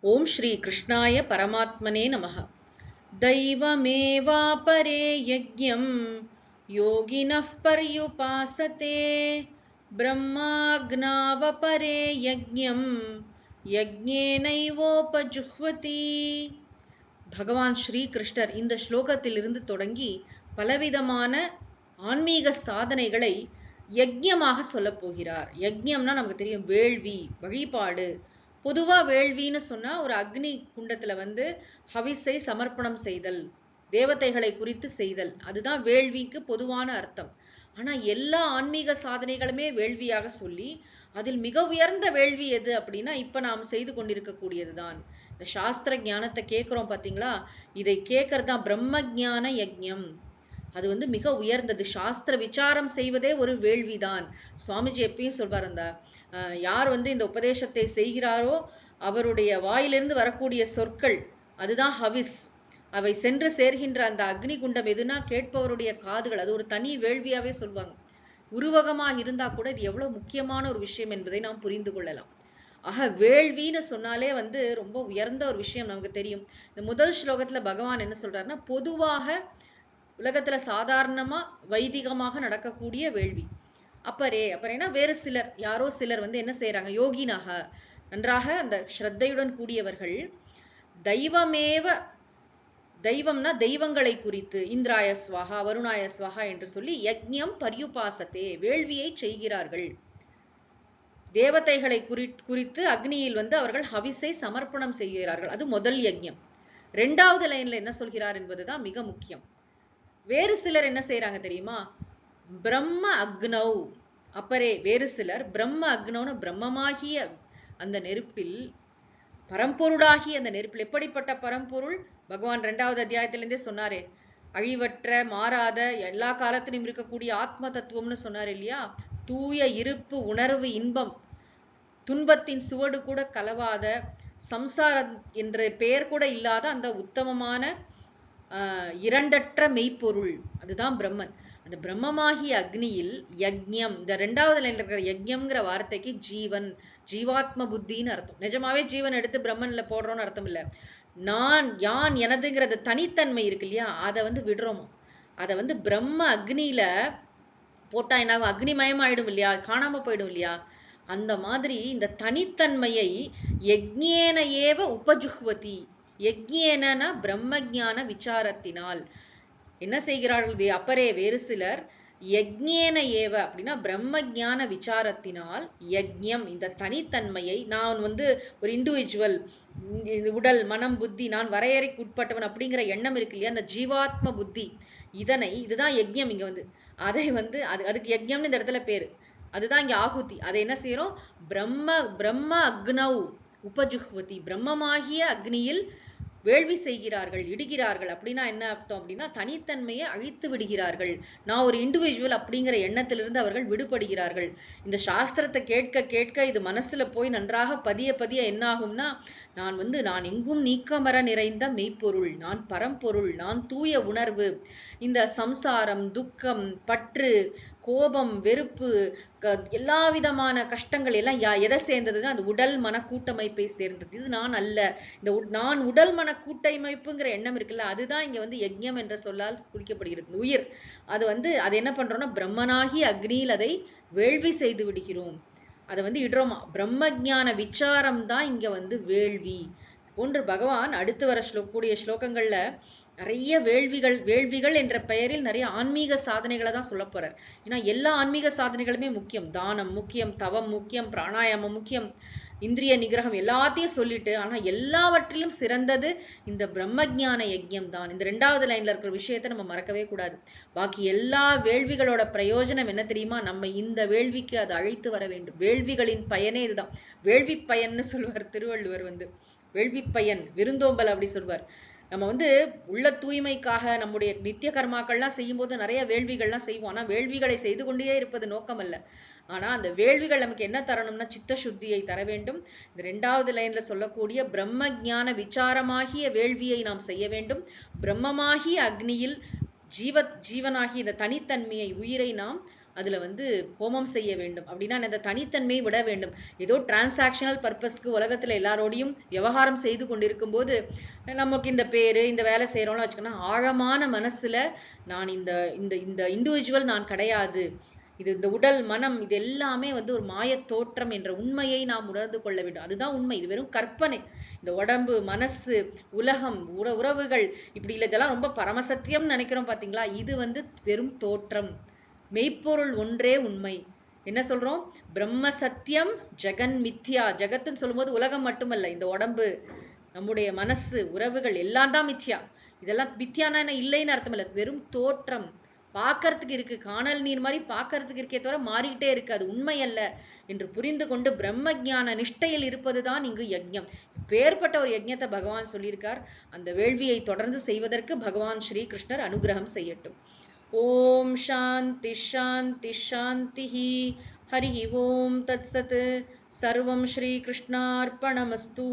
ஓம் ஸ்ரீ கிருஷ்ணாய பரமாத்மனே நமः. दैवमेवापरे यज्ञं योगिनः पर्युपासते ब्रह्माज्ञावपरे यज्ञं யஜ்ஞேனைவோபஜுஹ்வதி. பகவான் ஸ்ரீ கிருஷ்ணர் இந்த ஸ்லோகத்திலிருந்து தொடங்கி பலவிதமான ஆன்மீக சாதனைகளை யஜ்ஞமாக சொல்ல போகிறார். யஜ்ஞம்னா நமக்கு தெரியும், வேள்வி, வழிபாடு. பொதுவா வேள்வின்னு சொன்னா ஒரு அக்னி குண்டத்துல ஹவிஸை சமர்ப்பணம் செய்தல், தேவதைகளை குறித்து செய்தல், அதுதான் வேள்விக்கு பொதுவான அர்த்தம். ஆனா எல்லா ஆன்மீக சாதனைகளுமே வேள்வியாக சொல்லி அதில் மிக உயர்ந்த வேள்வி எது அப்படின்னா இப்ப நாம் செய்து கொண்டிருக்கக்கூடியதுதான். இந்த சாஸ்திர ஞானத்தை கேட்கிறோம் பாத்தீங்களா, இதை கேட்கறதுதான் பிரம்ம ஞான யஜ்ஞம். அது மிக உயர்ந்தது. சாஸ்திர விசாரம் செய்வதே ஒரு வேள்விதான். சுவாமிஜி எப்பயும் சொல்வார், அந்த யார் இந்த உபதேசத்தை செய்கிறாரோ அவருடைய வாயிலிருந்து வரக்கூடிய சொற்கள் அதுதான் ஹவிஸ். அவை சென்று சேர்கின்ற அந்த அக்னி குண்டம் எதுனா கேட்பவருடைய காதுகள். அது ஒரு தனி வேள்வியாவே சொல்வாங்க. உருவகமாக இருந்தா கூட இது எவ்வளவு முக்கியமான ஒரு விஷயம் என்பதை நாம் புரிந்து கொள்ளலாம். ஆக வேள்வின்னு சொன்னாலே ரொம்ப உயர்ந்த ஒரு விஷயம் நமக்கு தெரியும். இந்த முதல் ஸ்லோகத்துல பகவான் என்ன சொல்றாருன்னா, பொதுவாக உலகத்துல சாதாரணமா வைதிகமாக நடக்கக்கூடிய வேள்வி. அப்பரேனா வேறு சிலர், யாரோ சிலர் என்ன செய்யறாங்க, யோகினாக, நன்றாக அந்த ஸ்ரத்தையுடன் கூடியவர்கள், தெய்வமேவ, தெய்வம்னா தெய்வங்களை குறித்து, இந்திராய ஸ்வாஹா வருணாய ஸ்வாஹா என்று சொல்லி யஜ்ஞம் பர்யுபாசத்தே, வேள்வியை செய்கிறார்கள். தேவதைகளை குறித்து அக்னியில் அவர்கள் ஹவிஸை சமர்ப்பணம் செய்கிறார்கள். அது முதல் யஜ்ஞம். இரண்டாவது லைன்ல என்ன சொல்கிறார் என்பதுதான் மிக முக்கியம். வேறு சிலர் என்ன செய்யறாங்க தெரியுமா, பிரம்ம அக்னௌ அப்பரே, வேறு சிலர் பிரம்ம அக்னௌன, பிரம்மமாகிய அந்த நெருப்பில், பரம்பொருளாகிய அந்த நெருப்பில். எப்படிப்பட்ட பரம்பொருள்? பகவான் 2வது அத்தியாயத்திலிருந்தே சொன்னாரே, அழிவற்ற, மாறாத, எல்லா காலத்திலும் இருக்கக்கூடிய ஆத்ம தத்துவம்னு சொன்னார் இல்லையா. தூய இருப்பு, உணர்வு, இன்பம், துன்பத்தின் சுவடு கூட கலவாத, சம்சாரம் என்ற பெயர் கூட இல்லாத அந்த உத்தமமான இரண்டற்ற மெய்ப்பொருள், அதுதான் பிரம்மன். அந்த பிரம்மமாகிய அக்னியில் யஜ்ஞம், இந்த 2வது லைன்ல இருக்கிற யஜ்ஞம்ங்கிற வார்த்தைக்கு ஜீவன், ஜீவாத்ம புத்தின்னு அர்த்தம். நிஜமாவே ஜீவன் எடுத்து பிரம்மன்ல போடுறோம்னு அர்த்தம் இல்ல. நான், யான், எனதுங்கிறது தனித்தன்மை இருக்கு இல்லையா, அதை விடுறோம். அதை பிரம்ம அக்னியில போட்டா என்னாகும், அக்னிமயமாயிடும் இல்லையா, காணாம போயிடும் இல்லையா. அந்த மாதிரி இந்த தனித்தன்மையை யஜ்ஞேன ஏவ உபஜுஹ்வதி, யஜ்ஞேன பிரம்ம ஞான விசாரத்தினால் என்ன செய்கிறார்கள், அப்பரே வேறு சிலர், யஜ்ஞேன ஏவ அப்படின்னா பிரம்ம ஞான விசாரத்தினால், யஜ்ஞம் இந்த தனித்தன்மையை, நான் ஒரு இண்டிவிஜுவல், உடல், மனம், புத்தி, நான் வரையறைக்கு உட்பட்டவன் அப்படிங்கிற எண்ணம் இருக்கு இல்லையா, அந்த ஜீவாத்ம புத்தி, இதுதான் யஜ்ஞம். இங்க அதை அதுக்கு யஜ்ஞம்னு இந்த இடத்துல பேரு. அதுதான் இங்க ஆகுதி. அதை என்ன செய்யறோம், பிரம்ம அக்னௌ உபஜுஹ்வதி, பிரம்மமாகிய அக்னியில் வேள்வி செய்கிறார்கள், இடுகிறார்கள். அப்படின்னா என்ன அர்த்தம் அப்படின்னா, தனித்தன்மையை அழித்து விடுகிறார்கள். நான் ஒரு இண்டிவிஜுவல் அப்படிங்கிற எண்ணத்திலிருந்து அவர்கள் விடுபடுகிறார்கள். இந்த சாஸ்திரத்தை கேட்க கேட்க இது மனசுல போய் நன்றாக பதிய பதிய என்ன ஆகும்னா, நான் எங்கும் நீக்கமர நிறைந்த மெய்ப்பொருள், நான் பரம்பொருள், நான் தூய உணர்வு, இந்த சம்சாரம், துக்கம், பற்று, கோபம், வெறுப்பு, எல்லா விதமான கஷ்டங்கள் எல்லாம் எதை சேர்ந்ததுன்னா அது உடல் மன கூட்டமைப்பை சேர்ந்தது. இது நான் அல்ல. இந்த நான் உடல் மன கூட்டமைப்புங்கிற எண்ணம் இருக்குல்ல, அதுதான் இங்க யஜ்ஞம் என்ற சொல்லால் குறிக்கப்படுகிறது. உயிர் அது என்ன பண்றோம்னா, பிரம்மனாகி அக்னியில் அதை வேள்வி செய்து விடுகிறோம். அதை இடுறோமா. பிரம்ம ஞான விசாரம் தான் இங்க வேள்வி போன்று பகவான் அடுத்து வர கூடிய ஸ்லோகங்கள்ல நிறைய வேள்விகள் என்ற பெயரில் நிறைய ஆன்மீக சாதனைகளை தான் சொல்ல போறார். ஏன்னா எல்லா ஆன்மீக சாதனைகளுமே முக்கியம். தானம் முக்கியம், தவம் முக்கியம், பிராணாயாமம் முக்கியம், இந்திரிய நிகிரகம் எல்லாத்தையும் சொல்லிட்டு, ஆனா எல்லாவற்றிலும் சிறந்தது இந்த பிரம்ம ஞான யஜ்ஞம் தான். இந்த 2வது லைன்ல இருக்கிற விஷயத்தை நம்ம மறக்கவே கூடாது. பாக்கி எல்லா வேள்விகளோட பிரயோஜனம் என்ன தெரியுமா, நம்ம இந்த வேள்விக்கு அது அழைத்து வர வேண்டும். வேள்விகளின் பயனே இதுதான். வேள்வி பயன்னு சொல்வார் திருவள்ளுவர். வேள்வி பயன், விருந்தோம்பல் அப்படி சொல்வார். நம்ம உள்ள தூய்மைக்காக நம்முடைய நித்திய கர்மாக்கள்லாம் செய்யும் போது நிறைய வேள்விகள்லாம் செய்வோம். ஆனா வேள்விகளை செய்து கொண்டே இருப்பது நோக்கம் அல்ல. ஆனா அந்த வேள்விகள் நமக்கு என்ன தரணும்னா சித்த சுத்தியை தர வேண்டும். இந்த 2வது லைன்ல சொல்லக்கூடிய பிரம்ம ஞான விசாரமாகிய வேள்வியை நாம் செய்ய வேண்டும். பிரம்மமாகிய அக்னியில் ஜீவனாகி இந்த தனித்தன்மையை, உயிரை நாம் அதுல வந்து ஹோமம் செய்ய வேண்டும். அப்படின்னா அந்த தனித்தன்மையை விட வேண்டும். ஏதோ டிரான்சாக்ஷனல் பர்பஸ்க்கு உலகத்துல எல்லாரோடையும் விவகாரம் செய்து கொண்டிருக்கும் போது நமக்கு இந்த பேரு இந்த வேலை செய்யறோம்னு வச்சுக்கோன்னா, ஆழமான மனசுல நான் இந்த இந்த இந்த இண்டிவிஜுவல் நான் கிடையாது, இது இந்த உடல் மனம் இது எல்லாமே வந்து ஒரு மாயத் தோற்றம் என்ற உண்மையை நாம் உணர்ந்து கொள்ள வேண்டும். அதுதான் உண்மை. இது வெறும் கற்பனை. இந்த உடம்பு, மனசு, உலகம், உறவுகள் இப்படி இல்லை, இதெல்லாம் ரொம்ப பரமசத்தியம் நினைக்கிறோம் பாத்தீங்களா? இது வந்து வெறும் தோற்றம். மெய்ப்பொருள் ஒன்றே உண்மை. என்ன சொல்றோம்? பிரம்ம சத்தியம் ஜெகன் மித்யா. ஜெகத்துன்னு சொல்லும்போது உலகம் மட்டுமல்ல, இந்த உடம்பு, நம்முடைய மனசு, உறவுகள் எல்லாம் தான் மித்யா. இதெல்லாம் மித்யானா இல்லைன்னு அர்த்தம் இல்லை, வெறும் தோற்றம். பார்க்கறதுக்கு இருக்கு, காணல் நீர் மாதிரி பார்க்கறதுக்கு இருக்கே தவிர மாறிக்கிட்டே இருக்கு, அது உண்மை அல்ல என்று புரிந்து கொண்டு பிரம்ம ஞான நிஷ்டையில் இருப்பதுதான் இங்கு யஜ்ஞம். பேர்பட்ட ஒரு யஜ்ஞத்தை பகவான் சொல்லியிருக்கார். அந்த வேள்வியை தொடர்ந்து செய்வதற்கு பகவான் ஸ்ரீ கிருஷ்ணர் அனுகிரகம் செய்யட்டும். ஓம் சாந்தி சாந்தி சாந்தி. ஹரி ஓம் தத்சத். சர்வம் ஸ்ரீ கிருஷ்ணார்ப்பணமஸ்து.